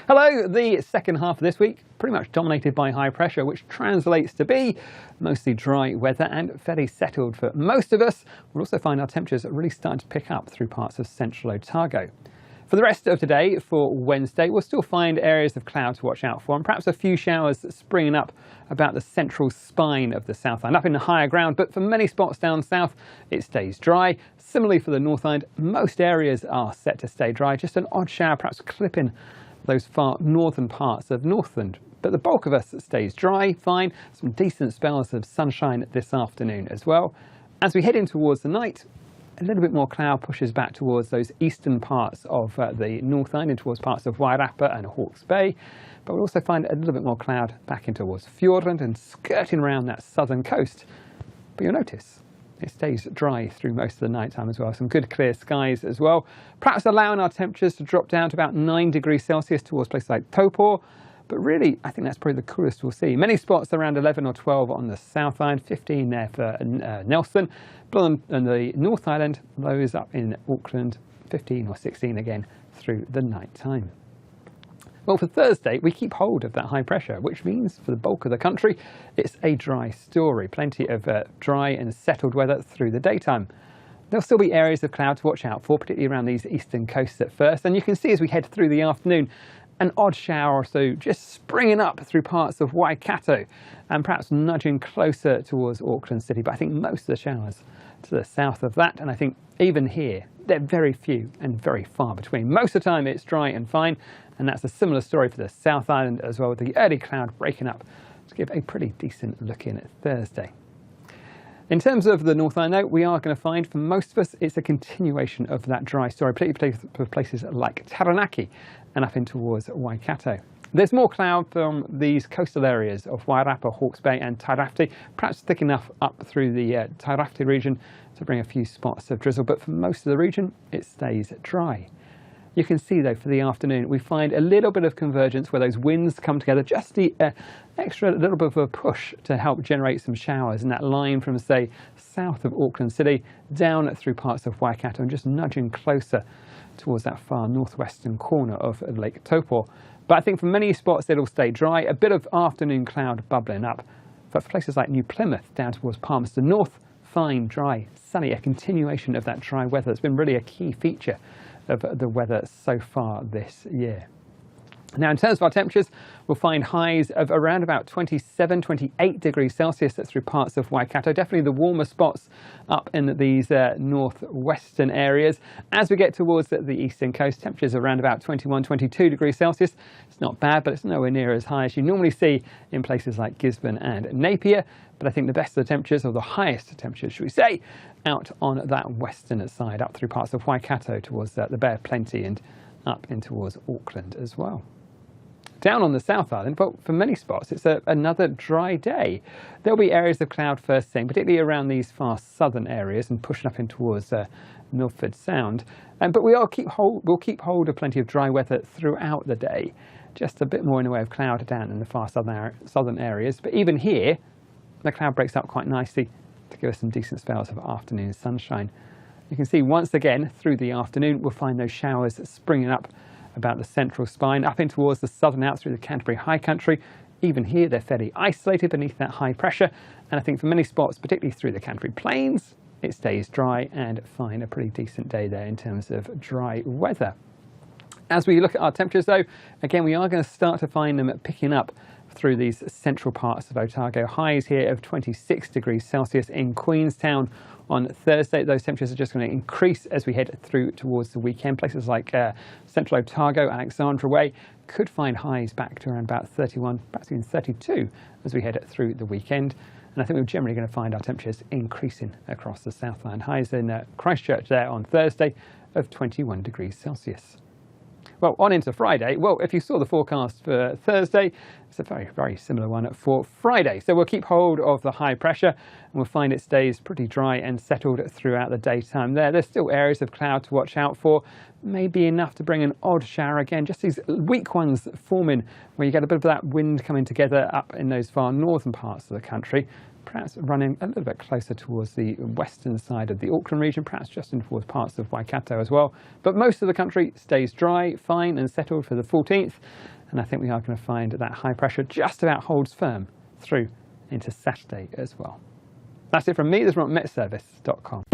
Hello, the second half of this week pretty much dominated by high pressure, which translates to be mostly dry weather and fairly settled for most of us. We'll also find our temperatures really starting to pick up through parts of central Otago. For the rest of today, for Wednesday, we'll still find areas of cloud to watch out for and perhaps a few showers springing up about the central spine of the South Island, up in the higher ground, but for many spots down south, it stays dry. Similarly for the North Island, most areas are set to stay dry, just an odd shower perhaps clipping those far northern parts of Northland. But the bulk of us stays dry, fine, some decent spells of sunshine this afternoon as well. As we head in towards the night, a little bit more cloud pushes back towards those eastern parts of the North Island, towards parts of Wairarapa and Hawke's Bay. But we'll also find a little bit more cloud back in towards Fiordland and skirting around that southern coast. But you'll notice it stays dry through most of the night time as well. Some good clear skies as well. Perhaps allowing our temperatures to drop down to about 9 degrees Celsius towards places like Taupo. But really, I think that's probably the coolest we'll see. Many spots around 11 or 12 on the South Island, 15 there for Nelson. But on the North Island, those up in Auckland, 15 or 16 again through the night time. Well, for Thursday, we keep hold of that high pressure, which means for the bulk of the country, it's a dry story. Plenty of dry and settled weather through the daytime. There'll still be areas of cloud to watch out for, particularly around these eastern coasts at first. And you can see as we head through the afternoon, an odd shower or so just springing up through parts of Waikato and perhaps nudging closer towards Auckland City. But I think most of the showers to the south of that, and I think even here, they're very few and very far between. Most of the time it's dry and fine, and that's a similar story for the South Island as well, with the early cloud breaking up to give a pretty decent look in at Thursday. In terms of the North Island, we are going to find for most of us it's a continuation of that dry story, particularly for places like Taranaki and up in towards Waikato. There's more cloud from these coastal areas of Wairarapa, Hawke's Bay and Tairāwhiti, perhaps thick enough up through the Tairāwhiti region to bring a few spots of drizzle, but for most of the region it stays dry. You can see though for the afternoon we find a little bit of convergence where those winds come together, just the extra little bit of a push to help generate some showers in that line from say south of Auckland City down through parts of Waikato and just nudging closer towards that far northwestern corner of Lake Taupo. But I think for many spots it'll stay dry, a bit of afternoon cloud bubbling up. But for places like New Plymouth down towards Palmerston North, fine, dry, sunny, a continuation of that dry weather. It's been really a key feature of the weather so far this year. Now in terms of our temperatures, we'll find highs of around about 27, 28 degrees Celsius through parts of Waikato, definitely the warmer spots up in these northwestern areas. As we get towards the eastern coast, temperatures around about 21, 22 degrees Celsius. It's not bad, but it's nowhere near as high as you normally see in places like Gisborne and Napier. But I think the best of the temperatures, or the highest temperatures, should we say, out on that western side, up through parts of Waikato towards the Bay of Plenty and up in towards Auckland as well. Down on the South Island, well, for many spots, it's another dry day. There'll be areas of cloud first thing, particularly around these far southern areas and pushing up in towards Milford Sound. But we'll keep hold of plenty of dry weather throughout the day. Just a bit more in the way of cloud down in the far southern areas. But even here, the cloud breaks up quite nicely to give us some decent spells of afternoon sunshine. You can see once again through the afternoon, we'll find those showers springing up about the central spine, up in towards the southern out through the Canterbury High Country. Even here, they're fairly isolated beneath that high pressure. And I think for many spots, particularly through the Canterbury Plains, it stays dry and fine. A pretty decent day there in terms of dry weather. As we look at our temperatures though, again, we are going to start to find them picking up through these central parts of Otago. Highs here of 26 degrees Celsius in Queenstown on Thursday. Those temperatures are just going to increase as we head through towards the weekend. Places like central Otago, Alexandra Way could find highs back to around about 31, perhaps even 32 as we head through the weekend. And I think we're generally going to find our temperatures increasing across the Southland. Highs in Christchurch there on Thursday of 21 degrees Celsius. Well, on into Friday. Well, if you saw the forecast for Thursday, it's a very, very similar one for Friday. So we'll keep hold of the high pressure and we'll find it stays pretty dry and settled throughout the daytime there. There's still areas of cloud to watch out for, may be enough to bring an odd shower again, just these weak ones forming where you get a bit of that wind coming together up in those far northern parts of the country, perhaps running a little bit closer towards the western side of the Auckland region, perhaps just in towards parts of Waikato as well. But most of the country stays dry, fine and settled for the 14th, and I think we are going to find that high pressure just about holds firm through into Saturday as well. That's it from me. This is from metservice.com.